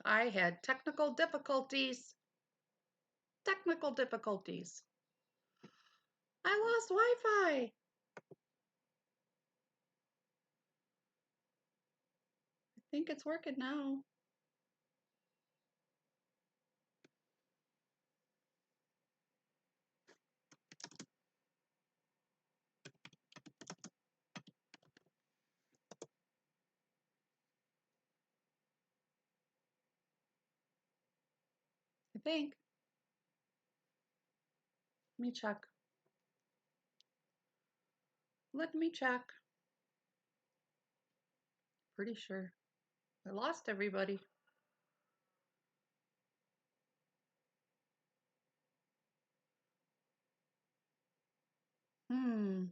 I had technical difficulties. Technical difficulties. I lost Wi-Fi. I think it's working now. I think. Let me check. Let me check. Pretty sure. I lost everybody. Hmm.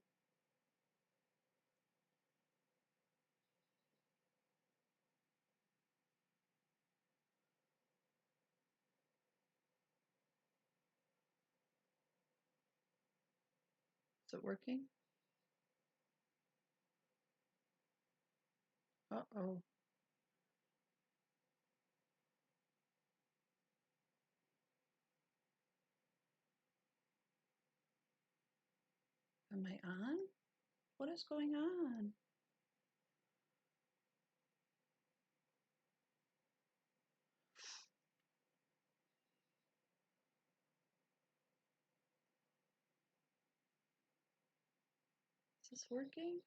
Is it working? Uh-oh. Am I on? What is going on? Is this working?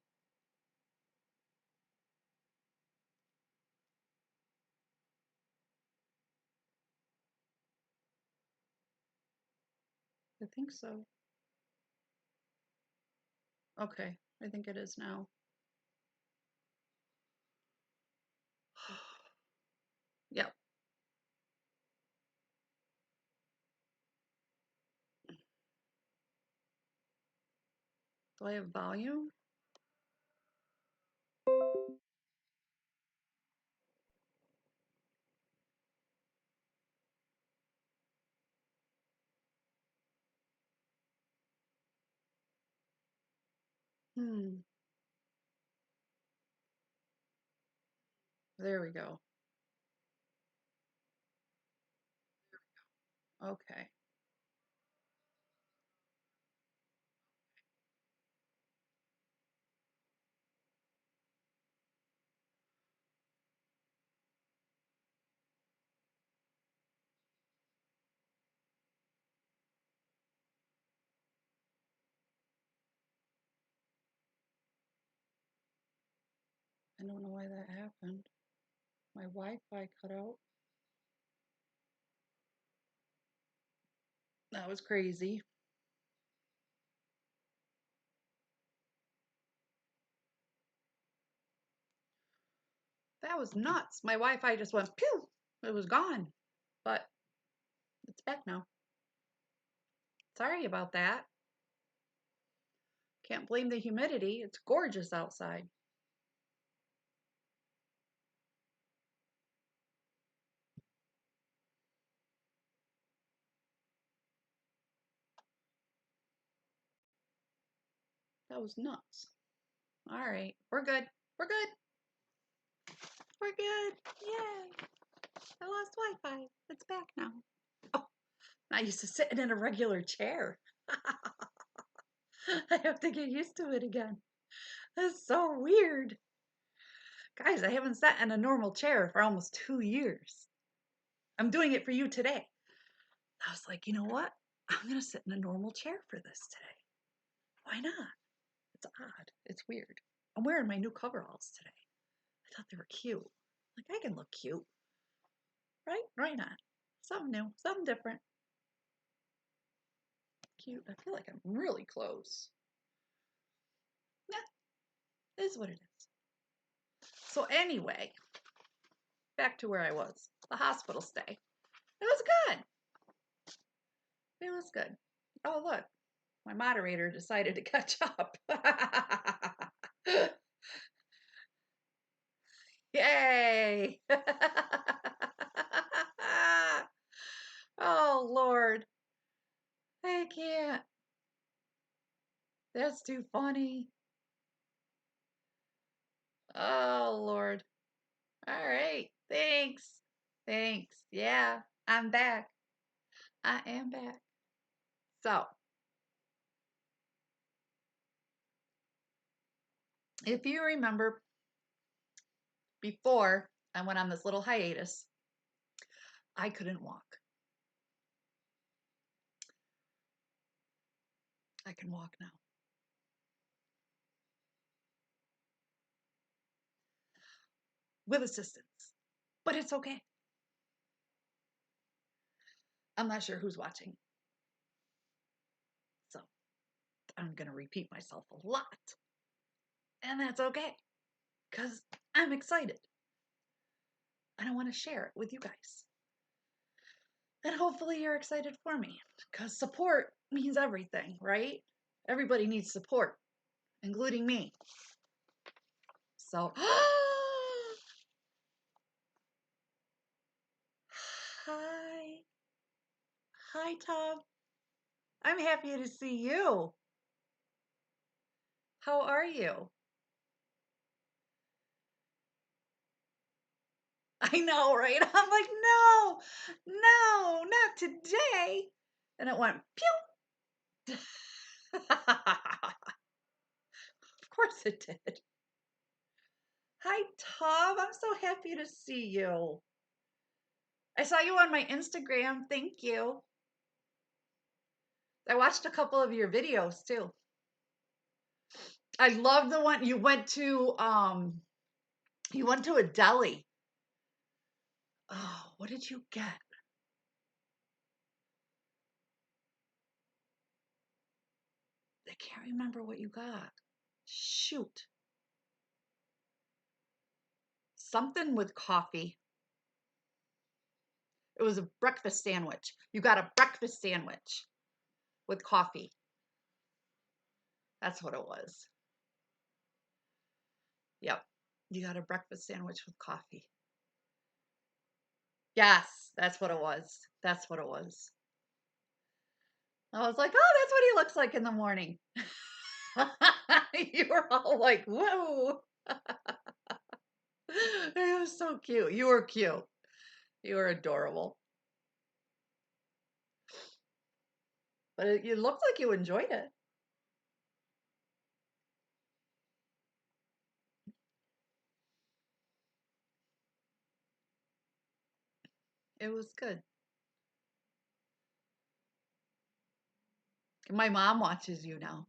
I think so. Okay, I think it is now. Yep. Do I have volume? Hmm. There we go. Okay. I don't know why that happened. My Wi-Fi cut out. That was crazy. That was nuts. My Wi-Fi just went pew. It was gone. But it's back now. Sorry about that. Can't blame the humidity. It's gorgeous outside. That was nuts. All right. We're good. We're good. We're good. Yay. I lost Wi-Fi. It's back now. Oh, I used to sit in a regular chair. I have to get used to it again. That's so weird. Guys, I haven't sat in a normal chair for almost 2 years. I'm doing it for you today. I was like, you know what? I'm going to sit in a normal chair for this today. Why not? It's odd. It's weird. I'm wearing my new coveralls today. I thought they were cute. Like, I can look cute. Right? Why not? Something new. Something different. Cute. I feel like I'm really close. Yeah, it is what it is. So anyway, back to where I was. The hospital stay. It was good. It was good. Oh, look. My moderator decided to catch up. Yay! Oh, Lord. I can't. That's too funny. Oh, Lord. All right. Thanks. Thanks. Yeah, I'm back. I am back. So, if you remember before I went on this little hiatus, I couldn't walk. I can walk now. With assistance. But it's okay. I'm not sure who's watching. So, I'm going to repeat myself a lot. And that's okay. Because I'm excited. And I want to share it with you guys. And hopefully you're excited for me. Because support means everything, right? Everybody needs support, including me. So, hi. Hi, Tom. I'm happy to see you. How are you? I know, right? I'm like, no, no, not today. And it went pew. Of course it did. Hi, Tom. I'm so happy to see you. I saw you on my Instagram. Thank you. I watched a couple of your videos too. I love the one you went to a deli. Oh, what did you get? I can't remember what you got. Shoot. Something with coffee. It was a breakfast sandwich. You got a breakfast sandwich with coffee. That's what it was. Yep. You got a breakfast sandwich with coffee. Yes, that's what it was. That's what it was. I was like, oh, that's what he looks like in the morning. You were all like, whoa. It was so cute. You were cute. You were adorable. But it looked like you enjoyed it. It was good. My mom watches you now.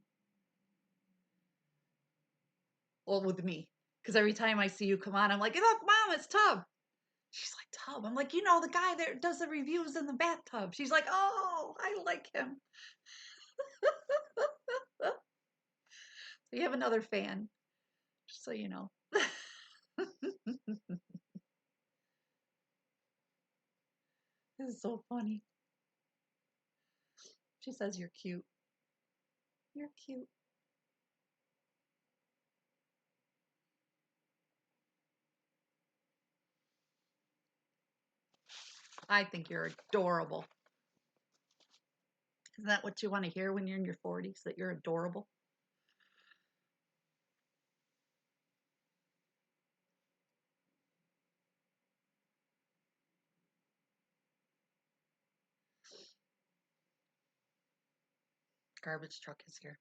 Well, with me. Because every time I see you come on, I'm like, look, Mom, it's Tub. She's like, Tub. I'm like, the guy that does the reviews in the bathtub. She's like, oh, I like him. So you have another fan, just so you know. This is so funny. She says you're cute. You're cute. I think you're adorable. Isn't that what you want to hear when you're in your 40s? That you're adorable? Garbage truck is here.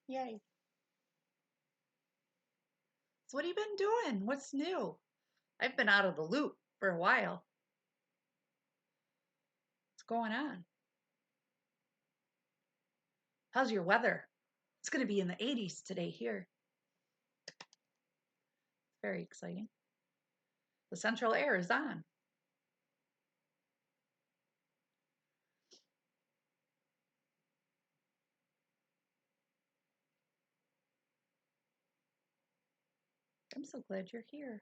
Yay. So what have you been doing? What's new? I've been out of the loop for a while. What's going on? How's your weather? It's going to be in the 80s today here. Very exciting. The central air is on. I'm so glad you're here.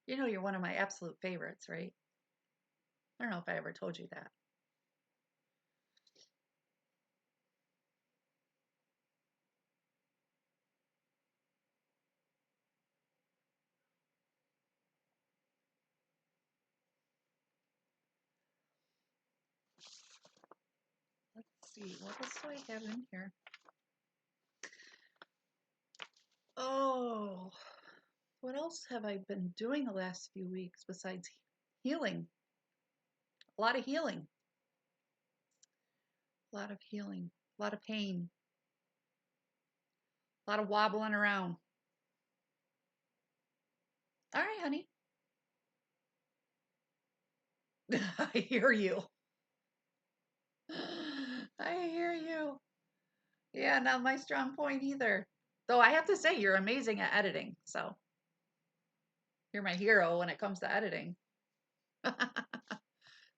You know you're one of my absolute favorites, right? I don't know if I ever told you that. Let's see, what else do I have in here? Oh, What else have I been doing the last few weeks besides healing? A lot of healing. A lot of healing. A lot of pain. A lot of wobbling around. All right, honey. I hear you. I hear you. Yeah, not my strong point either. Though I have to say, you're amazing at editing. So you're my hero when it comes to editing.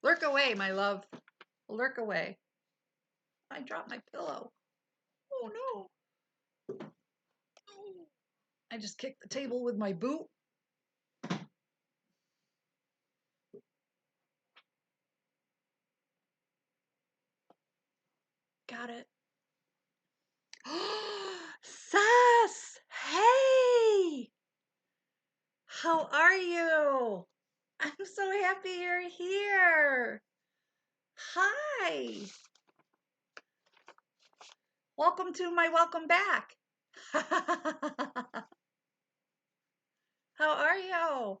Lurk away, my love. Lurk away. I dropped my pillow. Oh no. I just kicked the table with my boot. Got it. Sass! Hey! How are you? I'm so happy you're here. Hi. Welcome to my welcome back. How are you?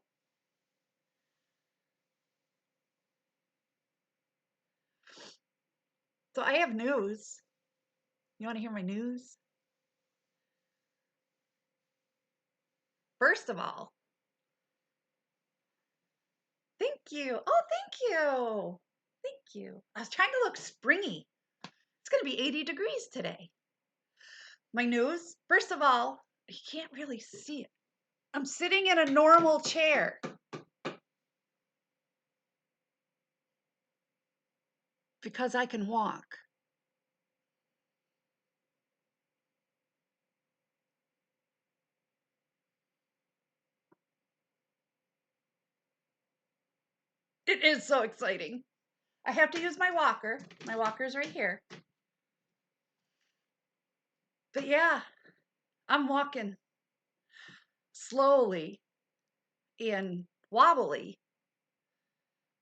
So I have news. You want to hear my news? First of all, thank you. Oh, thank you. Thank you. I was trying to look springy. It's going to be 80 degrees today. My news, first of all, you can't really see it. I'm sitting in a normal chair. Because I can walk. It is so exciting. I have to use my walker. My walker's right here. But yeah, I'm walking slowly and wobbly,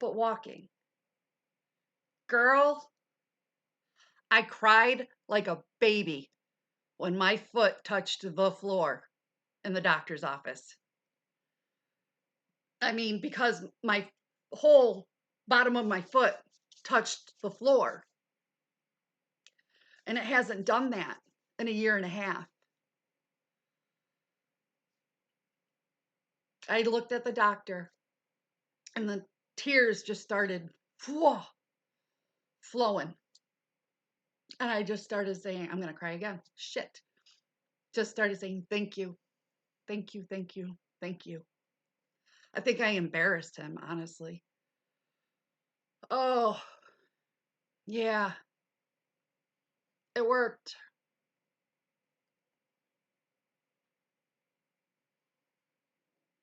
but walking. Girl, I cried like a baby when my foot touched the floor in the doctor's office. I mean, because my whole bottom of my foot touched the floor. And it hasn't done that in a year and a half. I looked at the doctor and the tears just started flowing. And I just started saying, I'm going to cry again. Shit. Just started saying, thank you. Thank you. Thank you. Thank you. I think I embarrassed him, honestly. Oh, yeah. It worked.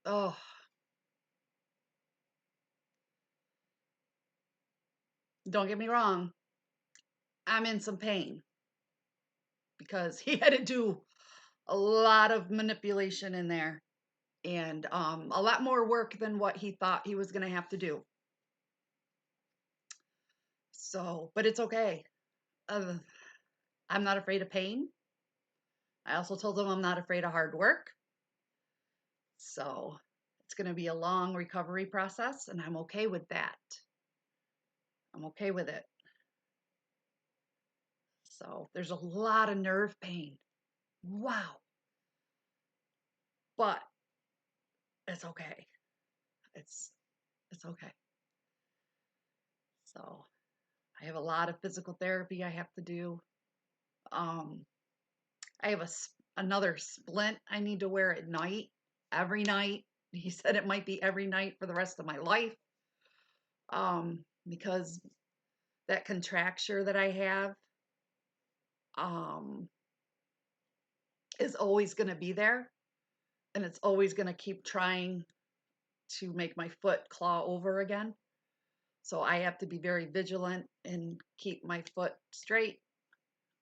Oh, don't get me wrong. I'm in some pain because he had to do a lot of manipulation in there and a lot more work than what he thought he was going to have to do. So, but it's okay. I'm not afraid of pain. I also told him I'm not afraid of hard work. So it's going to be a long recovery process, and I'm okay with that. I'm okay with it. So there's a lot of nerve pain. Wow. But it's okay. It's it's okay. So I have a lot of physical therapy I have to do. Um, I have another splint I need to wear at night, every night. He said it might be every night for the rest of my life. Because that contracture that I have um, is always going to be there, and it's always going to keep trying to make my foot claw over again. So I have to be very vigilant and keep my foot straight.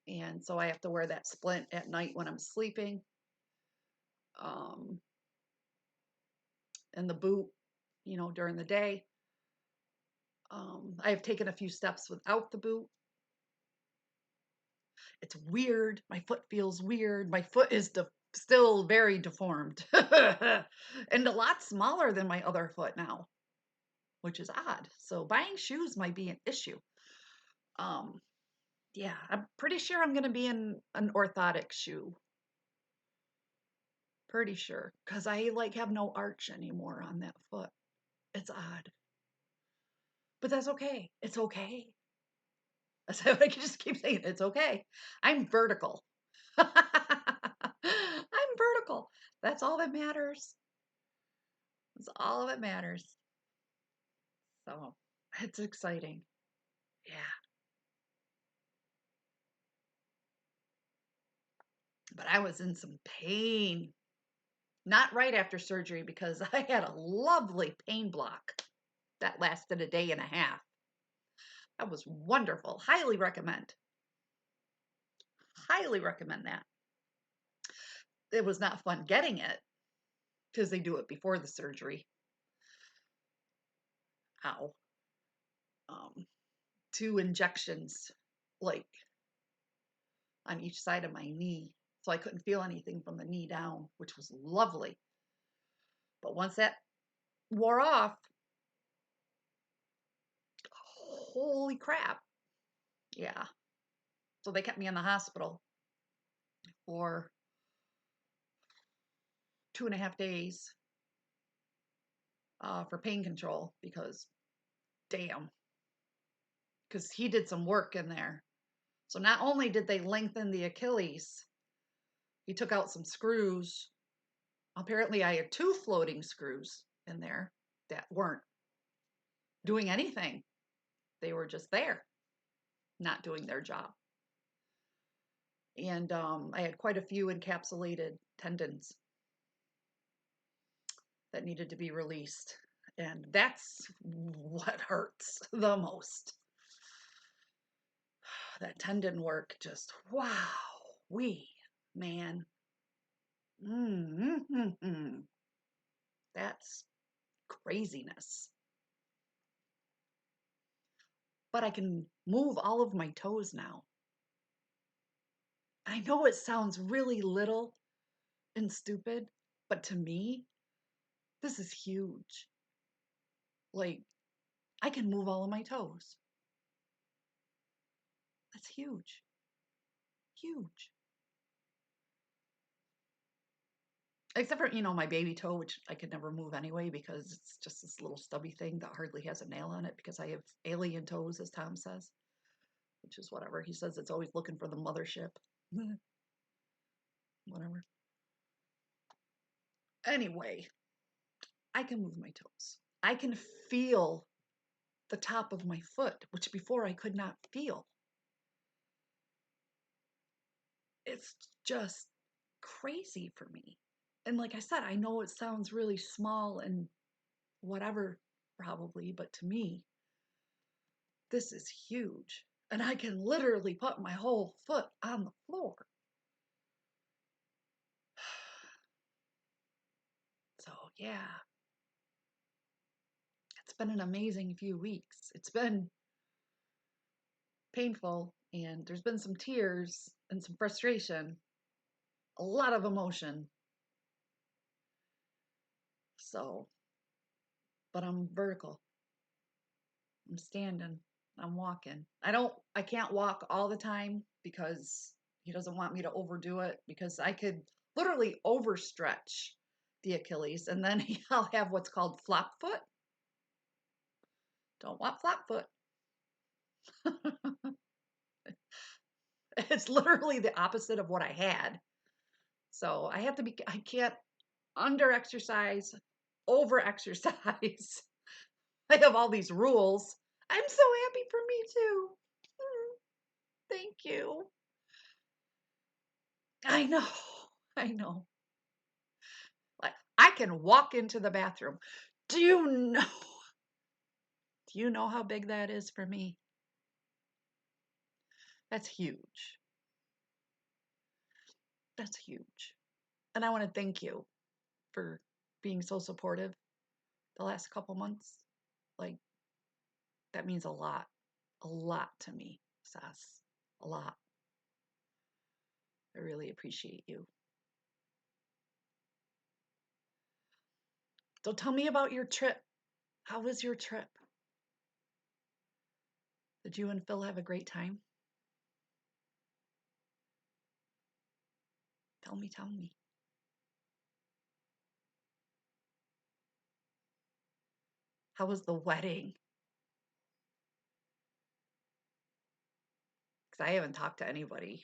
And so I have to wear that splint at night when I'm sleeping. Um, and the boot, during the day. I have taken a few steps without the boot. It's weird. My foot feels weird. My foot is Still very deformed and a lot smaller than my other foot now, which is odd. So buying shoes might be an issue. Um, yeah, I'm pretty sure I'm going to be in an orthotic shoe. Pretty sure, because I like have no arch anymore on that foot. It's odd, but that's okay. It's okay. That's how I can just keep saying it's okay. I'm vertical. I'm vertical. That's all that matters. That's all that matters. So it's exciting. Yeah. But I was in some pain. Not right after surgery because I had a lovely pain block that lasted a day and a half. That was wonderful. Highly recommend. Highly recommend that. It was not fun getting it because they do it before the surgery. Ow. Um, 2 injections, like on each side of my knee. So I couldn't feel anything from the knee down, which was lovely. But once that wore off, holy crap. Yeah. So they kept me in the hospital for 2.5 days for pain control because, damn, because he did some work in there. So not only did they lengthen the Achilles, he took out some screws. Apparently, I had 2 floating screws in there that weren't doing anything. They were just there, not doing their job. And I had quite a few encapsulated tendons that needed to be released. And that's what hurts the most. That tendon work just, wow, man. Mm-hmm. That's craziness. But I can move all of my toes now. I know it sounds really little and stupid, but to me, this is huge. Like, I can move all of my toes. That's huge. Huge. Except for, my baby toe, which I could never move anyway because it's just this little stubby thing that hardly has a nail on it because I have alien toes, as Tom says, which is whatever. He says it's always looking for the mothership. Whatever. Anyway, I can move my toes. I can feel the top of my foot, which before I could not feel. It's just crazy for me. And like I said, I know it sounds really small and whatever, probably, but to me, this is huge. And I can literally put my whole foot on the floor. So, yeah, it's been an amazing few weeks. It's been painful, and there's been some tears and some frustration, a lot of emotion. So, but I'm vertical. I'm standing. I'm walking. I can't walk all the time because he doesn't want me to overdo it because I could literally overstretch the Achilles and then I'll have what's called flop foot. Don't want flop foot. It's literally the opposite of what I had. So I can't under exercise, over exercise. I have all these rules. I'm so happy for me too. Thank you. I know. I know. Like I can walk into the bathroom. Do you know? Do you know how big that is for me? That's huge. That's huge. And I want to thank you for being so supportive the last couple months. Like that means a lot to me, Sass. A lot. I really appreciate you. So tell me about your trip. How was your trip? Did you and Phil have a great time? Tell me, tell me. How was the wedding? Because I haven't talked to anybody.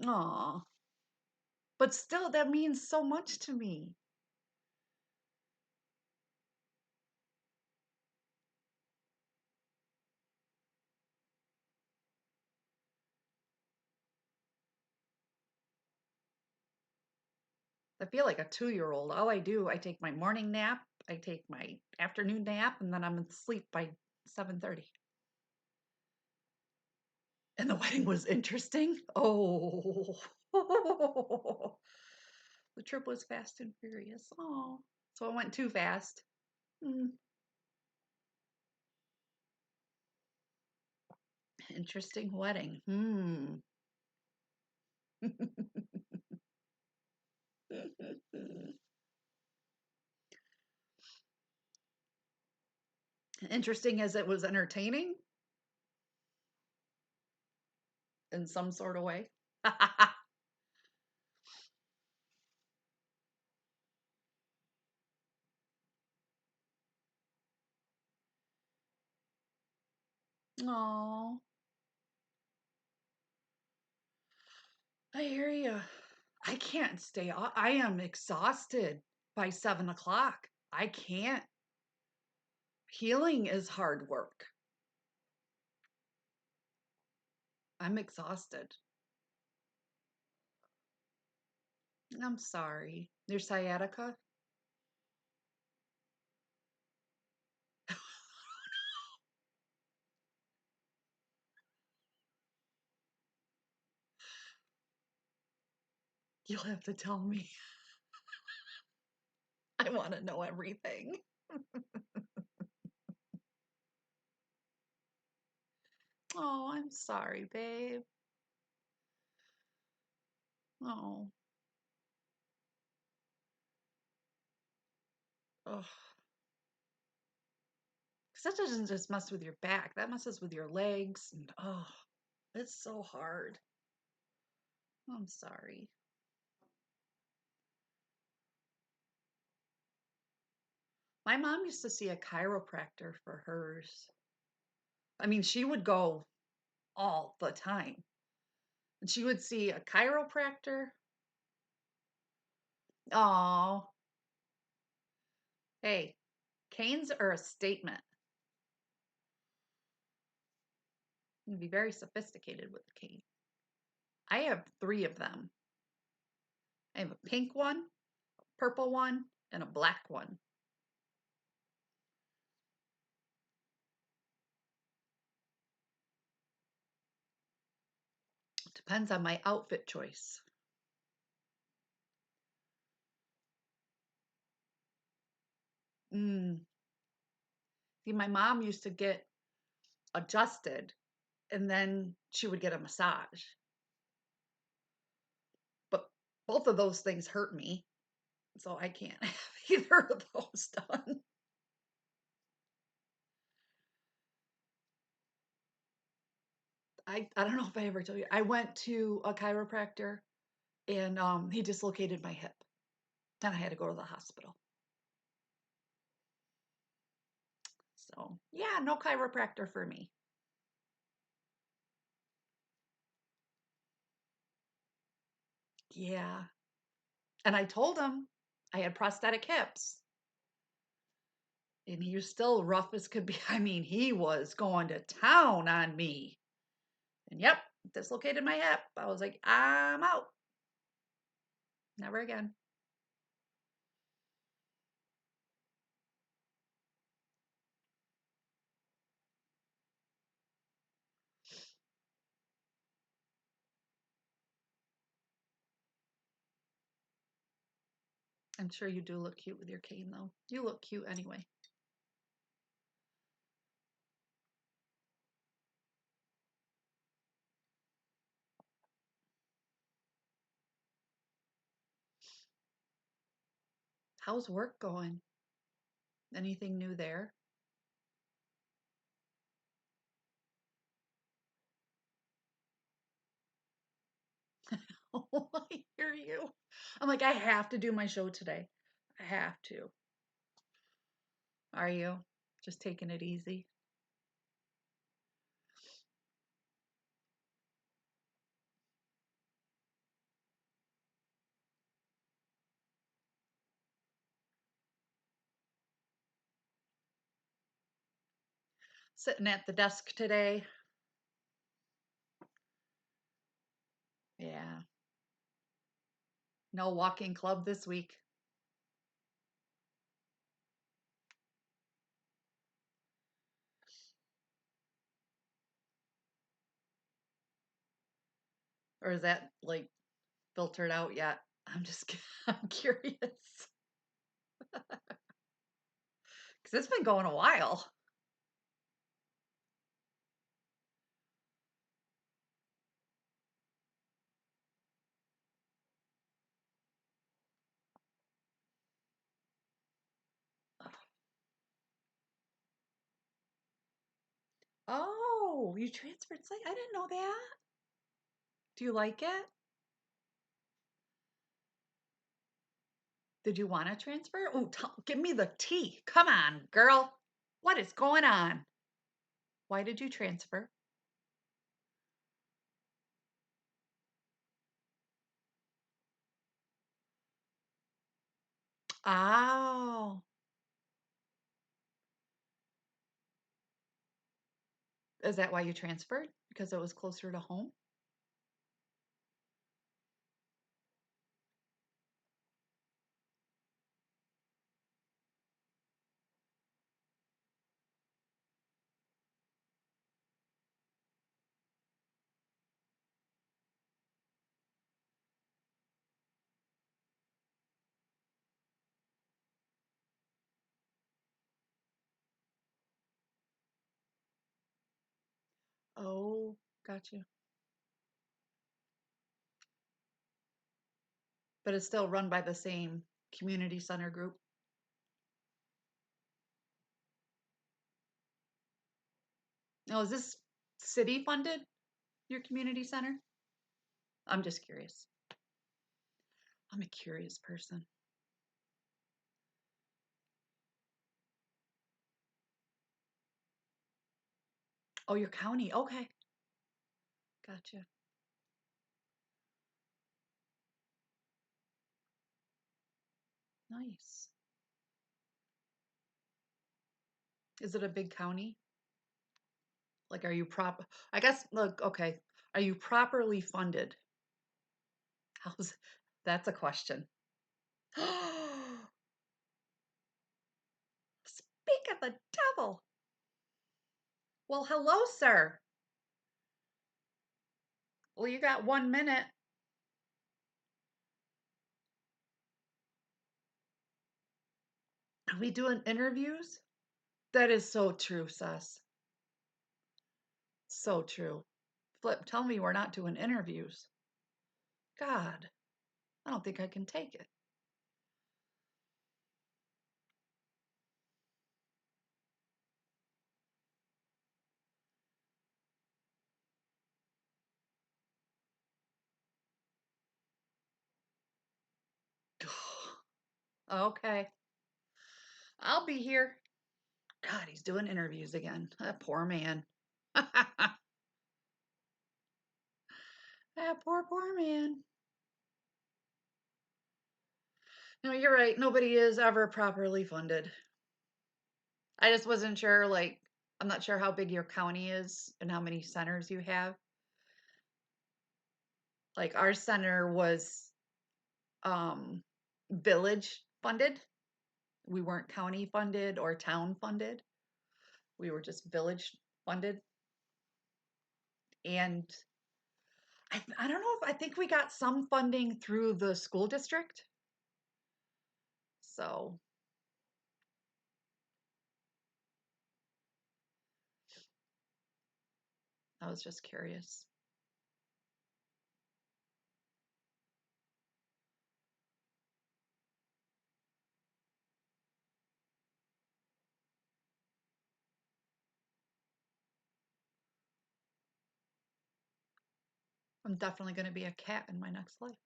Aw. But still, that means so much to me. I feel like a 2-year-old. All I do, I take my morning nap, I take my afternoon nap, and then I'm asleep by 7:30. And the wedding was interesting. Oh, the trip was fast and furious. Oh, so it went too fast. Hmm. Interesting wedding. Hmm. Interesting as it was entertaining in some sort of way. Oh, I hear you. I can't stay up. I am exhausted by 7 o'clock. I can't. Healing is hard work. I'm exhausted. I'm sorry. Your sciatica? You'll have to tell me. I want to know everything. Oh, I'm sorry, babe. Oh, oh. 'Cause that doesn't just mess with your back. That messes with your legs. And oh, it's so hard. I'm sorry. My mom used to see a chiropractor for hers. I mean, she would go all the time. And she would see a chiropractor. Oh, hey, canes are a statement. You can be very sophisticated with a cane. I have 3 of them. I have a pink one, a purple one, and a black one. Depends on my outfit choice. Mm. See, my mom used to get adjusted and then she would get a massage. But both of those things hurt me, so I can't have either of those done. I don't know if I ever told you. I went to a chiropractor and he dislocated my hip. And I had to go to the hospital. So, yeah, no chiropractor for me. Yeah. And I told him I had prosthetic hips. And he was still rough as could be. I mean, he was going to town on me. And yep, dislocated my hip. I was like, I'm out. Never again. I'm sure you do look cute with your cane, though. You look cute anyway. How's work going? Anything new there? Oh, I hear you. I'm like, I have to do my show today. I have to. Are you? Just taking it easy? Sitting at the desk today. Yeah. No walking club this week. Or is that like filtered out yet? I'm just I'm curious. Because it's been going a while. Oh, you transferred site? I didn't know that. Do you like it? Did you want to transfer? Oh, give me the tea. Come on, girl. What is going on? Why did you transfer? Oh, is that why you transferred? Because it was closer to home? Oh, gotcha. But it's still run by the same community center group. Oh, is this city funded, your community center? I'm just curious. I'm a curious person. Oh, your county. Okay. Gotcha. Nice. Is it a big county? Like, are you I guess, look, okay. Are you properly funded? How's that's a question. Speak of the devil. Well, hello, sir. Well, you got 1 minute. Are we doing interviews? That is so true, Sess. So true. Flip, tell me we're not doing interviews. God, I don't think I can take it. Okay. I'll be here. God, he's doing interviews again. That poor man. That poor man. No, you're right. Nobody is ever properly funded. I just wasn't sure, like, I'm not sure how big your county is and how many centers you have. Like, our center was village funded. We weren't county funded or town funded. We were just village funded. And I don't know if I think we got some funding through the school district. So I was just curious. I'm definitely going to be a cat in my next life.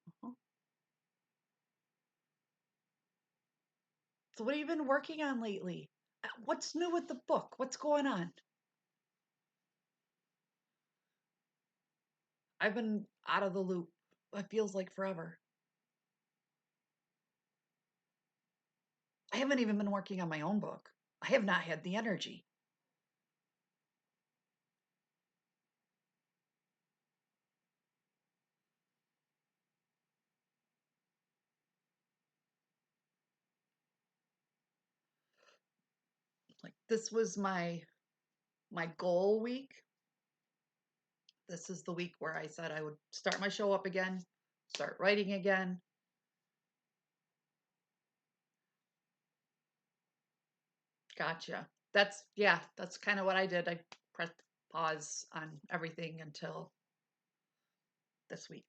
Uh-huh. So, what have you been working on lately? What's new with the book? What's going on? I've been out of the loop. It feels like forever. I haven't even been working on my own book. I have not had the energy. Like this was my goal week. This is the week where I said I would start my show up again, start writing again. Gotcha. That's kind of what I did. I pressed pause on everything until this week.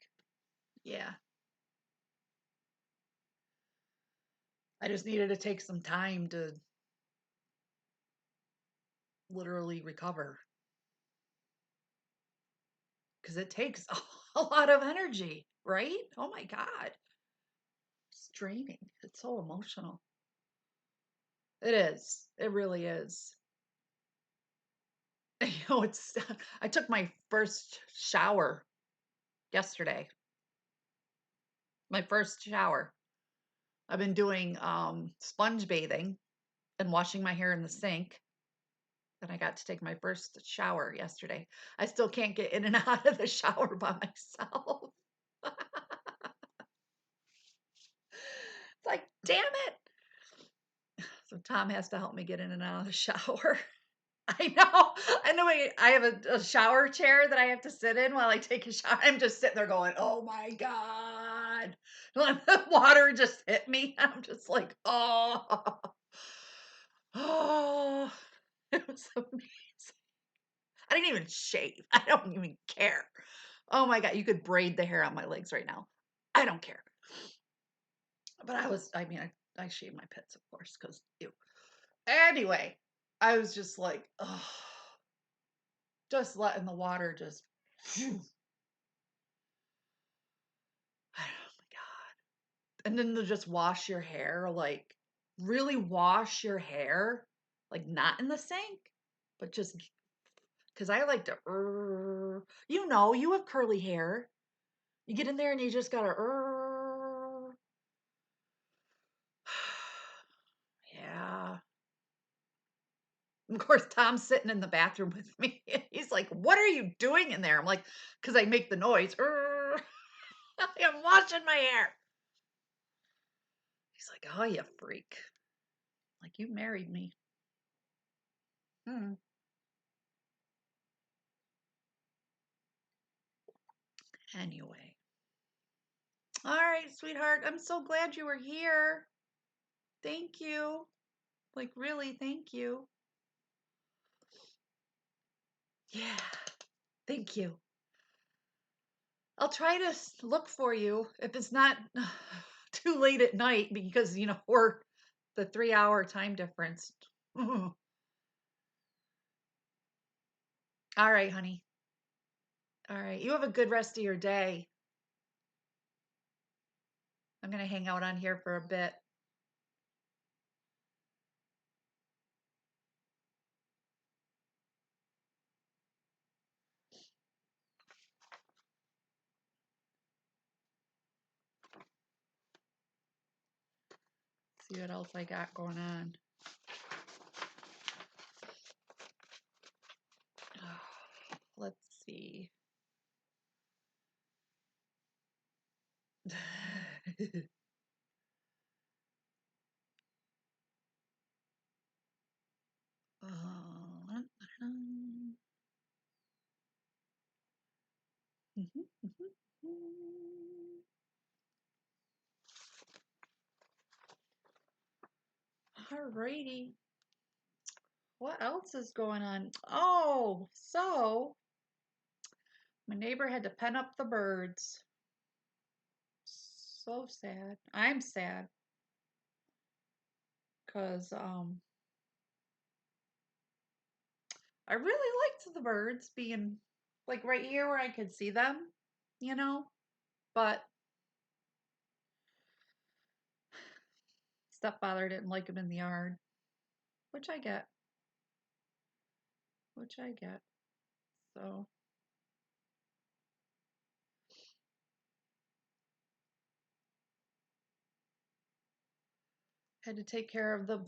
Yeah. I just needed to take some time to literally recover because it takes a lot of energy, right? Oh my God. It's draining. It's so emotional. It is. It really is. It's I took my first shower yesterday. My first shower. I've been doing sponge bathing and washing my hair in the sink. And I got to take my first shower yesterday. I still can't get in and out of the shower by myself. It's like, damn it. So Tom has to help me get in and out of the shower. I know. I know. I have a shower chair that I have to sit in while I take a shower. I'm just sitting there going, "Oh my God." The water just hit me. I'm just like, "Oh, oh." It was amazing. I didn't even shave. I don't even care. Oh my God, you could braid the hair on my legs right now. I don't care. But I shaved my pits, of course, because ew. Anyway, I was just like, oh, just letting the water just, phew. Oh my God. And then to just wash your hair, like really wash your hair, like not in the sink, but just because I like to, you have curly hair. You get in there and you just gotta, yeah. Of course, Tom's sitting in the bathroom with me. He's like, "What are you doing in there?" I'm like, "Because I make the noise. I'm washing my hair." He's like, "Oh, you freak. Like, you married me." Hmm. Anyway. All right, sweetheart. I'm so glad you were here. Thank you. Like, really, thank you. Yeah, thank you. I'll try to look for you if it's not too late at night because, we're the 3-hour time difference. All right, honey. All right. You have a good rest of your day. I'm going to hang out on here for a bit. See what else I got going on. Let's see. Uh, Alrighty. What else is going on? Oh, so my neighbor had to pen up the birds. So sad. I'm sad because I really liked the birds being like right here where I could see them, you know, but stepfather didn't like them in the yard, which I get, which I get. So had to take care of the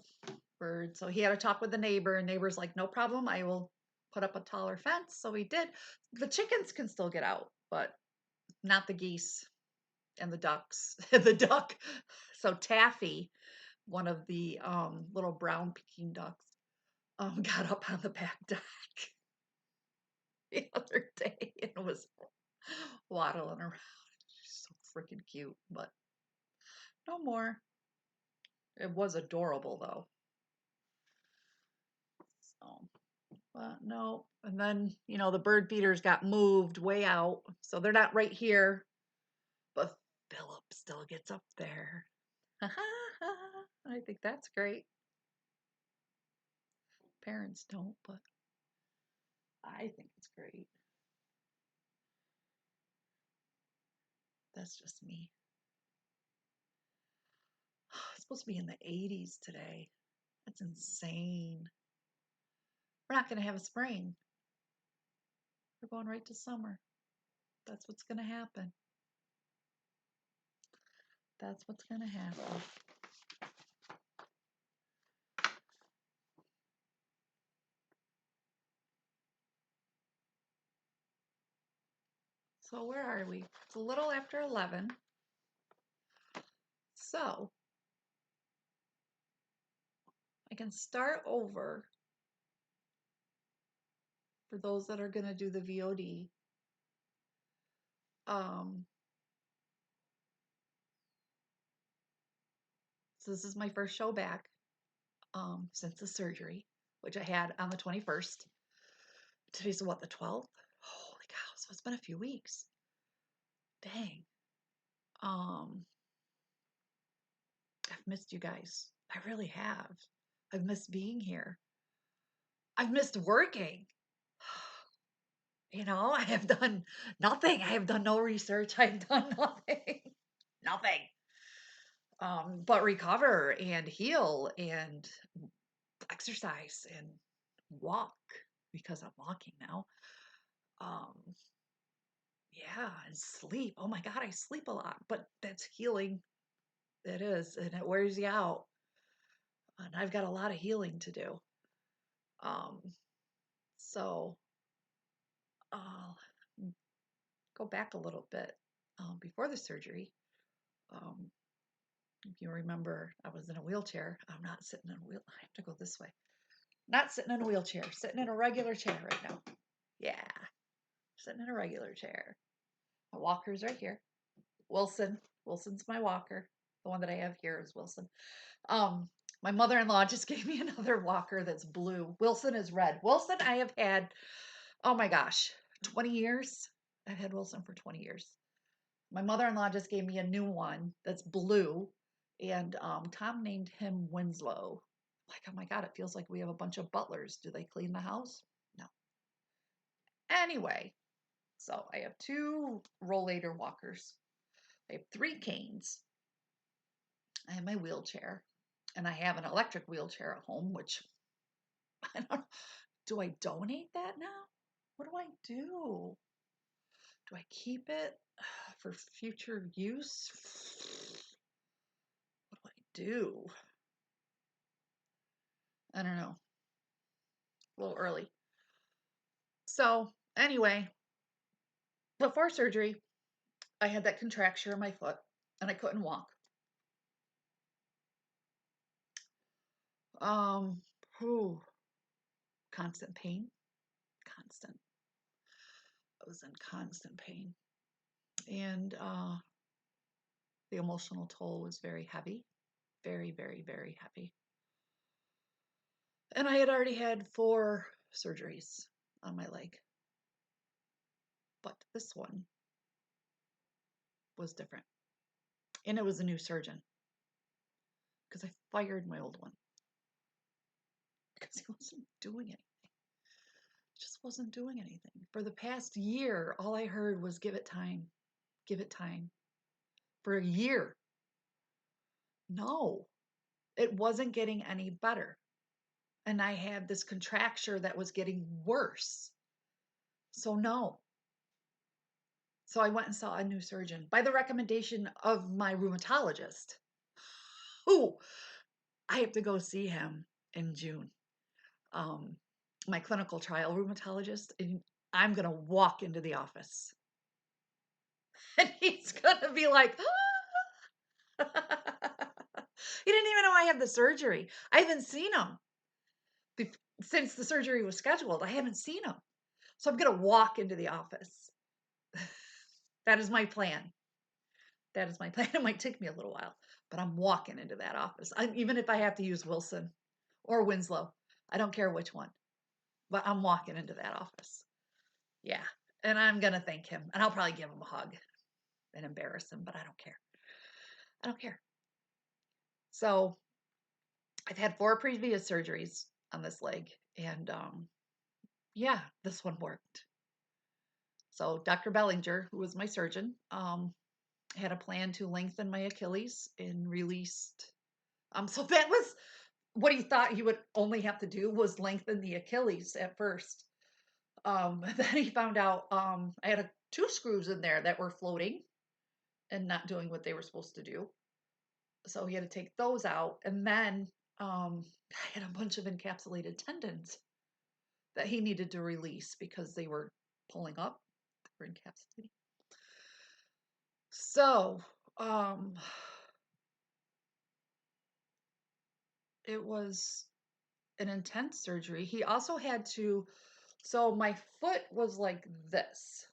bird. So he had to talk with the neighbor, and neighbor's like, no problem, I will put up a taller fence. So he did. The chickens can still get out, but not the geese and the ducks. The duck. So Taffy, one of the little brown Peking ducks, got up on the back deck the other day and was waddling around. She's so freaking cute, but no more. It was adorable though. So, but no. And then, the bird feeders got moved way out. So they're not right here, but Philip still gets up there. I think that's great. Parents don't, but I think it's great. That's just me. It's supposed to be in the 80s today. That's insane. We're not going to have a spring. We're going right to summer. That's what's going to happen. That's what's going to happen. So where are we? It's a little after 11. So I can start over for those that are going to do the VOD. So this is my first show back since the surgery, which I had on the 21st. Today's what, the 12th? Holy cow, so it's been a few weeks. Dang. I've missed you guys. I really have. I've missed being here. I've missed working. I have done nothing. I have done no research. I've done nothing. Nothing. But recover and heal and exercise and walk because I'm walking now. Um, yeah, and sleep. Oh my God, I sleep a lot, but that's healing. It is, and it wears you out. And I've got a lot of healing to do. Um, so I'll go back a little bit. Before the surgery, um, if you remember, I was in a wheelchair. I'm not sitting in a wheel. I have to go this way. Not sitting in a wheelchair, sitting in a regular chair right now. Yeah, sitting in a regular chair. My walker's right here. Wilson's my walker. The one that I have here is Wilson. Um, my mother-in-law just gave me another walker that's blue. Wilson is red. Wilson I have had, oh my gosh, 20 years. I've had Wilson for 20 years. My mother-in-law just gave me a new one that's blue, and Tom named him Winslow. Like, oh my God, it feels like we have a bunch of butlers. Do they clean the house? No. Anyway, so I have 2 rollator walkers. I have 3 canes. I have my wheelchair, and I have an electric wheelchair at home, which I don't know. Do I donate that now? What do I do? Do I keep it for future use? What do I do? I don't know. A little early. So, anyway, before surgery, I had that contracture in my foot and I couldn't walk. Um, whew, constant pain. Constant. I was in constant pain. And the emotional toll was very heavy. Very, very, very heavy. And I had already had 4 surgeries on my leg. But this one was different. And it was a new surgeon because I fired my old one because he wasn't doing anything. Just just wasn't doing anything. For the past year, all I heard was give it time. Give it time. For a year. No, it wasn't getting any better. And I had this contracture that was getting worse. So, no. So, I went and saw a new surgeon by the recommendation of my rheumatologist, who I have to go see him in June. Um, my clinical trial rheumatologist, and I'm going to walk into the office and he's going to be like, he didn't even know I had the surgery. I haven't seen him since the surgery was scheduled. I haven't seen him. So I'm going to walk into the office. That is my plan. That is my plan. It might take me a little while, but I'm walking into that office. Even if I have to use Wilson or Winslow, I don't care which one, but I'm walking into that office. Yeah. And I'm going to thank him, and I'll probably give him a hug and embarrass him, but I don't care. I don't care. So I've had 4 previous surgeries on this leg, and yeah, this one worked. So Dr. Bellinger, who was my surgeon, had a plan to lengthen my Achilles and released. So that was what he thought he would only have to do was lengthen the Achilles at first. Then he found out I had 2 screws in there that were floating and not doing what they were supposed to do. So he had to take those out, and then I had a bunch of encapsulated tendons that he needed to release because they were pulling up, they were encapsulating. So it was an intense surgery. He also had to, so my foot was like this.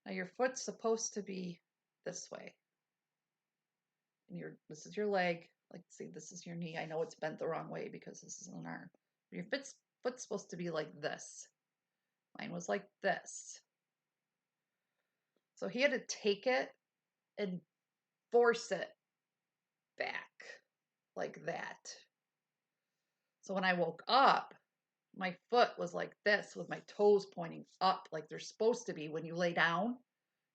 Now your foot's supposed to be this way. And this is your leg. Like, see, this is your knee. I know it's bent the wrong way because this is an arm. Your foot's supposed to be like this. Mine was like this. So he had to take it and force it back like that. So when I woke up, my foot was like this with my toes pointing up like they're supposed to be when you lay down.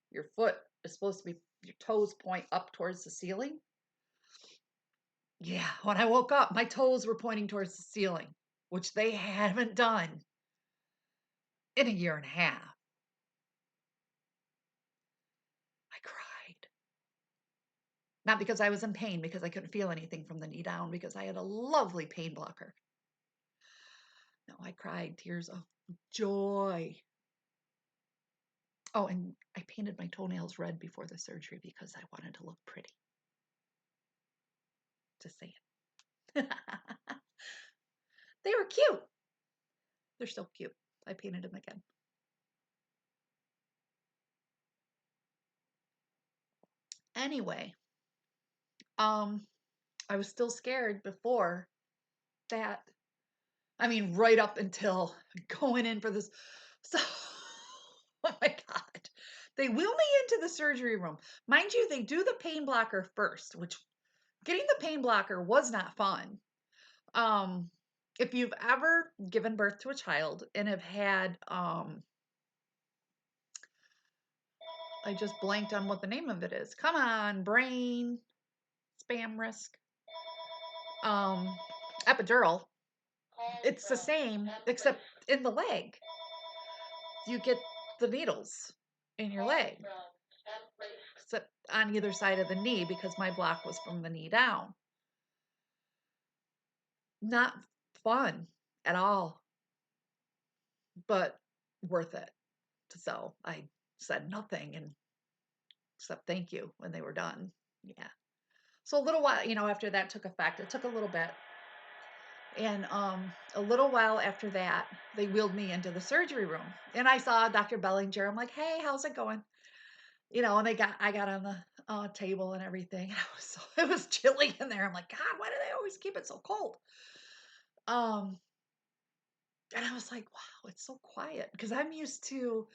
Your foot is supposed to be, your toes point up towards the ceiling. Yeah, when I woke up, my toes were pointing towards the ceiling, which they haven't done in a year and a half. I cried. Not because I was in pain, because I couldn't feel anything from the knee down, because I had a lovely pain blocker. No, I cried tears of joy. Oh, and I painted my toenails red before the surgery because I wanted to look pretty. Just saying. They were cute. They're so cute. I painted them again. Anyway, I was still scared before that. I mean, right up until going in for this. So, oh my God. They wheel me into the surgery room. Mind you, they do the pain blocker first, which getting the pain blocker was not fun. If you've ever given birth to a child and have had, I just blanked on what the name of it is. Come on, brain, spam risk. Epidural. It's the same, except in the leg. You get the needles in your leg, except on either side of the knee because my block was from the knee down. Not fun at all, but worth it. So I said nothing and except thank you when they were done. Yeah. So a little while, after that took effect, it took a little bit. And a little while after that, they wheeled me into the surgery room. And I saw Dr. Bellinger. I'm like, hey, how's it going? And I got on the table and everything. And it was chilly in there. I'm like, God, why do they always keep it so cold? And I was like, wow, it's so quiet because I'm used to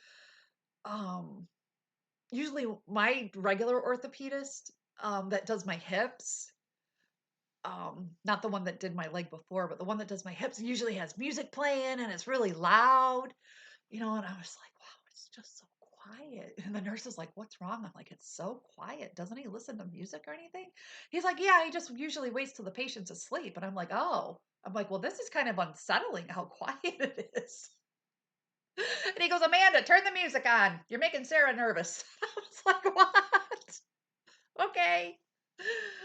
usually my regular orthopedist that does my hips. not the one that did my leg before, but the one that does my hips usually has music playing and it's really loud, and I was like, wow, it's just so quiet. And the nurse is like, what's wrong? I'm like, it's so quiet. Doesn't he listen to music or anything? He's like, yeah, he just usually waits till the patient's asleep. And I'm like, oh, I'm like, well, this is kind of unsettling how quiet it is. And he goes, Amanda, turn the music on. You're making Sarah nervous. I was like, what? Okay.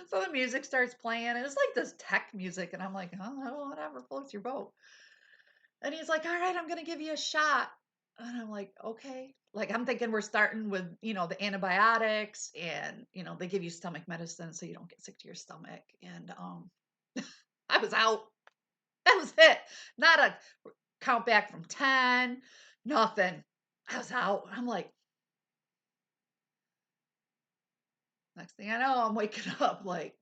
So the music starts playing, and it's like this tech music, and I'm like, oh, whatever, floats your boat. And he's like, all right, I'm gonna give you a shot. And I'm like, okay. Like I'm thinking we're starting with, the antibiotics and, they give you stomach medicine so you don't get sick to your stomach. And I was out. That was it. Not a count back from 10, nothing. I was out. I'm like, next thing I know, I'm waking up like,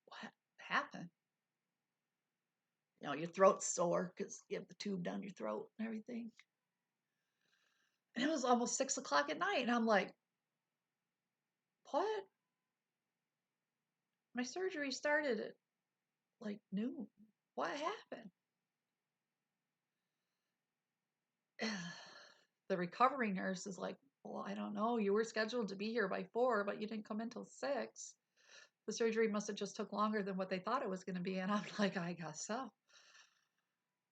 what happened? Your throat's sore because you have the tube down your throat and everything. And it was almost 6 o'clock at night. And I'm like, what? My surgery started at like noon. What happened? The recovery nurse is like, well, I don't know. You were scheduled to be here by 4, but you didn't come in till 6. The surgery must have just took longer than what they thought it was going to be. And I'm like, I guess so.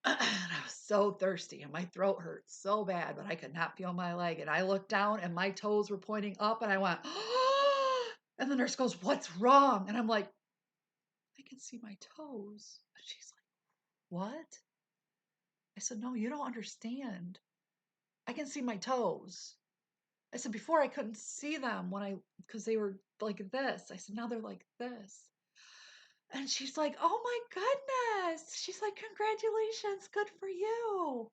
And I was so thirsty and my throat hurt so bad, but I could not feel my leg. And I looked down and my toes were pointing up and I went, oh, and the nurse goes, what's wrong? And I'm like, I can see my toes. And she's like, what? I said, no, you don't understand. I can see my toes. I said, before I couldn't see them because they were like this. I said, now they're like this. And she's like, oh my goodness. She's like, congratulations. Good for you.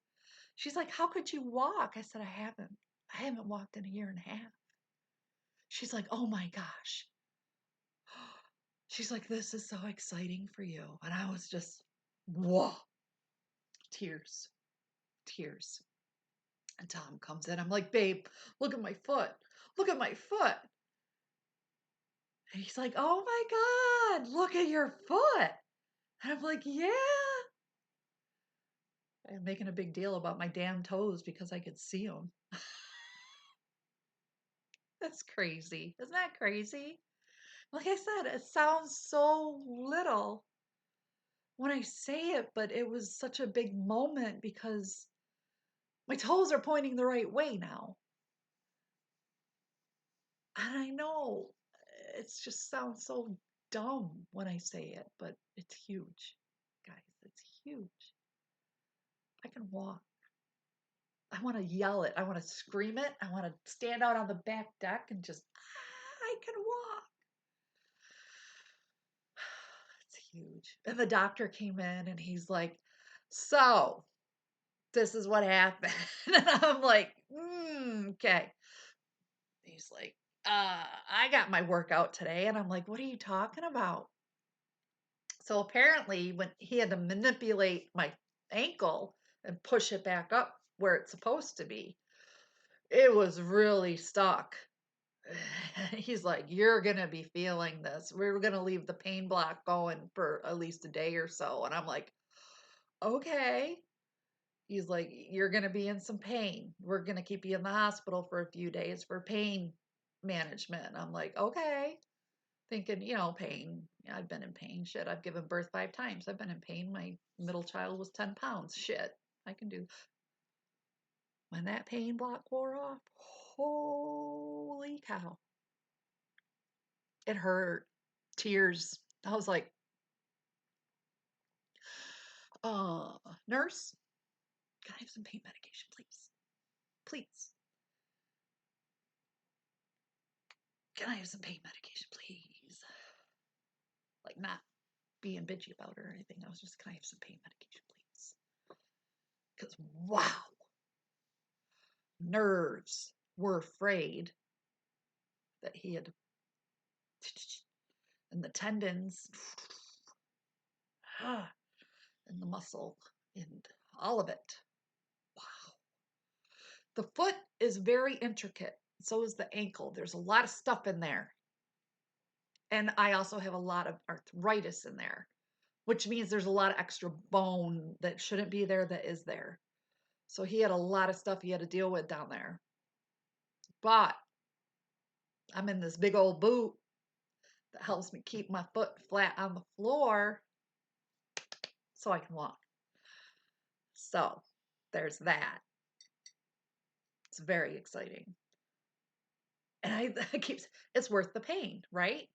She's like, how could you walk? I said, I haven't. I haven't walked in a year and a half. She's like, oh my gosh. She's like, this is so exciting for you. And I was just, whoa, tears, tears. And Tom comes in. I'm like, babe, look at my foot. Look at my foot. And he's like, oh my God, look at your foot. And I'm like, yeah. I'm making a big deal about my damn toes because I could see them. That's crazy. Isn't that crazy? Like I said, it sounds so little when I say it, but it was such a big moment because my toes are pointing the right way now. And I know it just sounds so dumb when I say it, but it's huge, guys. It's huge. I can walk. I want to yell it. I want to scream it. I want to stand out on the back deck and just, I can walk. It's huge. And the doctor came in and he's like, so this is what happened. And I'm like, okay. He's like, I got my workout today. And I'm like, what are you talking about? So apparently, when he had to manipulate my ankle and push it back up where it's supposed to be, it was really stuck. He's like, you're going to be feeling this. We're going to leave the pain block going for at least a day or so. And I'm like, okay. He's like, you're going to be in some pain. We're going to keep you in the hospital for a few days for pain management. I'm like, okay. Thinking, pain. Yeah, I've been in pain. Shit, I've given birth 5 times. I've been in pain. My middle child was 10 pounds. Shit, I can do. When that pain block wore off, holy cow. It hurt. Tears. I was like, uh, nurse, can I have some pain medication, please? Please. Can I have some pain medication, please? Like, not being bitchy about it or anything. I was just, can I have some pain medication, please? Because, wow, nerves were afraid that he had, and the tendons, and the muscle, and all of it. Wow. The foot is very intricate. So is the ankle. There's a lot of stuff in there. And I also have a lot of arthritis in there, which means there's a lot of extra bone that shouldn't be there that is there. So he had a lot of stuff he had to deal with down there. But I'm in this big old boot that helps me keep my foot flat on the floor so I can walk. So there's that. It's very exciting. And I keep, it's worth the pain, right?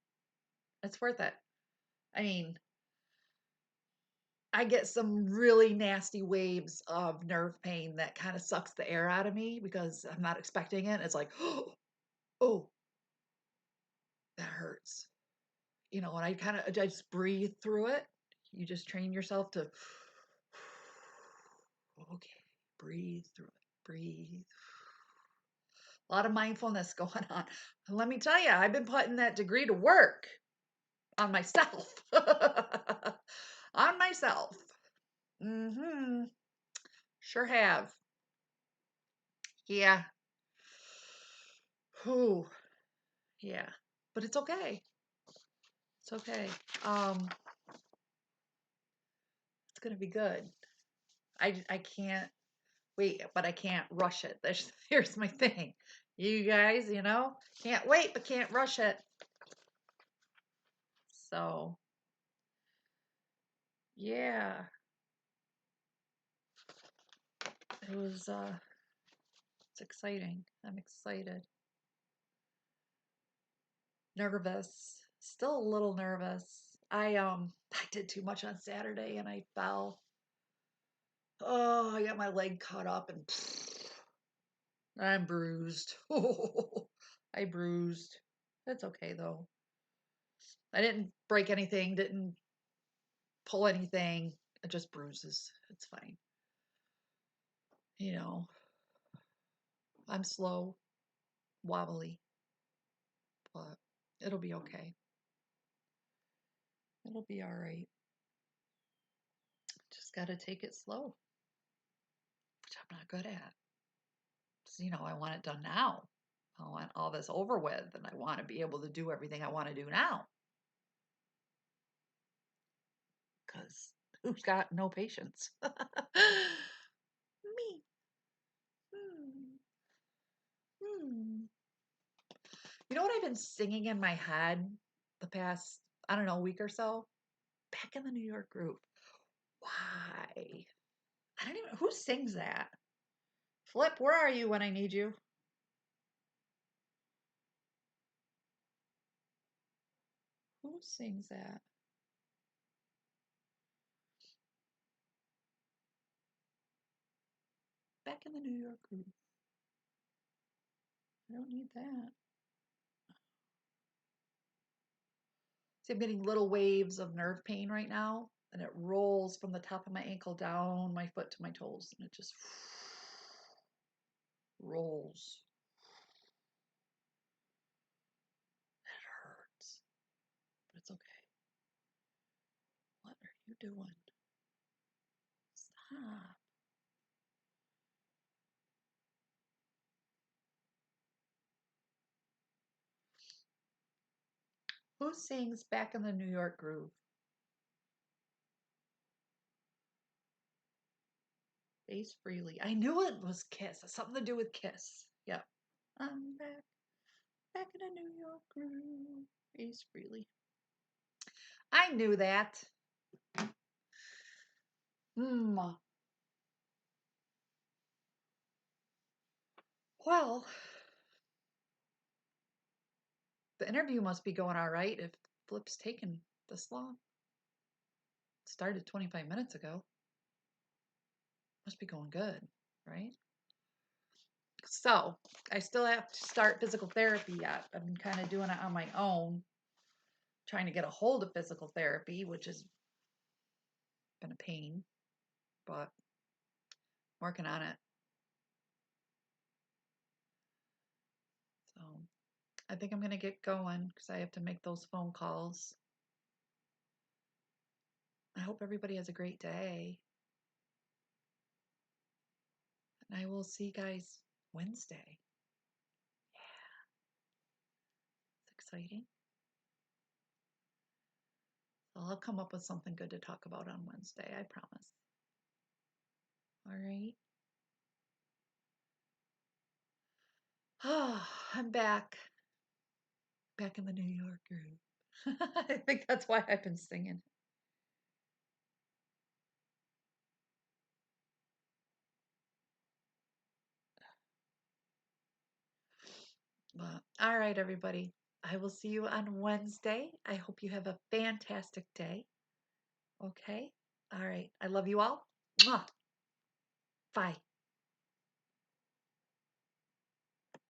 It's worth it. I mean, I get some really nasty waves of nerve pain that kind of sucks the air out of me because I'm not expecting it. It's like, oh, that hurts. And I just breathe through it. You just train yourself to, okay, breathe through it, breathe. A lot of mindfulness going on. And let me tell you, I've been putting that degree to work on myself. On myself. Mm-hmm. Sure have. Yeah. Whew. Yeah. But it's okay. It's okay. Um, it's gonna be good. I can't wait, but I can't rush it. Here's my thing. You guys, can't wait, but can't rush it. So yeah. It was it's exciting. I'm excited. Nervous. Still a little nervous. I did too much on Saturday and I fell. Oh, I got my leg cut up and I'm bruised. I bruised. That's okay though. I didn't break anything, didn't pull anything. It just bruises. It's fine. You know, I'm slow, wobbly, but it'll be okay. It'll be all right. Just got to take it slow, which I'm not good at. 'Cause, I want it done now. I want all this over with, and I want to be able to do everything I want to do now. Because who's got no patience? Me. Hmm. Hmm. You know what I've been singing in my head the past, I don't know, week or so? Back in the New York Groove. Why? I don't even, who sings that? Flip, where are you when I need you? Who sings that? Back in the New York Groove. I don't need that. See, I'm getting little waves of nerve pain right now, and it rolls from the top of my ankle down my foot to my toes, and it just rolls. It hurts, but it's okay. What are you doing? Stop. Who sings Back in the New York Groove? Ace Frehley. I knew it was Kiss. It's something to do with Kiss. Yep. I'm back in the New York Groove. Ace Frehley. I knew that. Hmm. Well, the interview must be going all right if Flip's taking this long. It started 25 minutes ago. Must be going good, right? So, I still have to start physical therapy yet. I've been kind of doing it on my own, trying to get a hold of physical therapy, which has been a pain, but working on it. So, I think I'm going to get going because I have to make those phone calls. I hope everybody has a great day. And I will see you guys Wednesday. Yeah, it's exciting. I'll come up with something good to talk about on Wednesday, I promise. All right. Oh, I'm back. Back in the New York group. I think that's why I've been singing. But, all right, everybody. I will see you on Wednesday. I hope you have a fantastic day. Okay? All right. I love you all. Mwah. Bye.